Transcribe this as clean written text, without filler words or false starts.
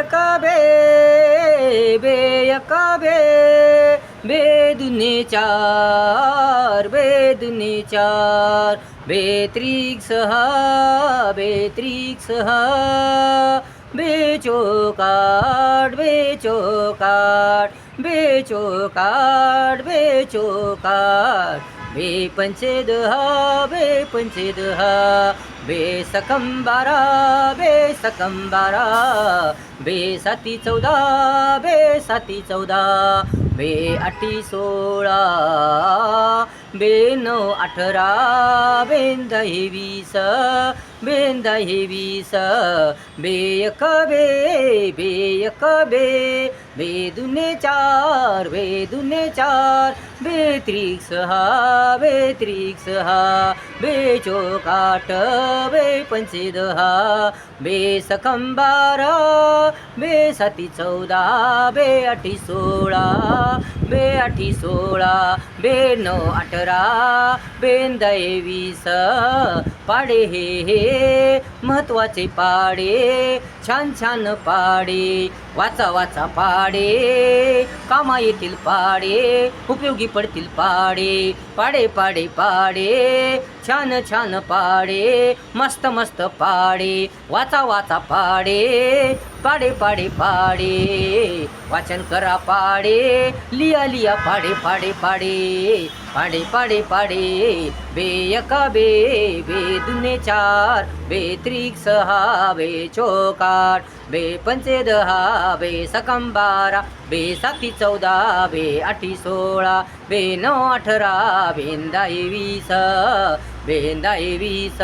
एक बे बे एक बे बे दुने चार बे दुने चार बे त्रिक सहा बे त्रिक सहा बे चौकाट बे चौकाट बे चौकाट बे चौकाट बे पंचे दहा बे पंचे दहा बे सकम बारा बे सकम बारा बे साती चौदा बे साती चौदा बे आठी सोळा बे नऊ अठरा बेन दही वीस बेन दही वीस बे एक बे बे एक बे बे दुने चार बे दुने चार बे त्रिक सहा बे त्रिक सहा बे चौकाट बे पंचे दहा बे सकम बारा बे साती चौदा बे आठी सोळा बे आठी सोळा बे नऊ अठरा बेन दही वीस पाडे हे महत्वाचे पाडे छान छान पाडे वाचा वाचा पाडे कामा येतील पाडे उपयोगी पडतील पाडे पाडे पाडे पाडे छान छान पाडे मस्त मस्त पाडे वाचा वाचा पाडे पाडे पाडे पाडे वाचन करा पाडे लिया लिया पाडे पाडे पाडे पाडे पाडे पाडे बे एक बे बे दुने चार बे त्रिक सहा बे चौकाट बे पंचे दहा बे सकम बारा बे साती चौदा बे आठी सोळा बे नऊ अठरा बेन दही वीस बेन दही वीस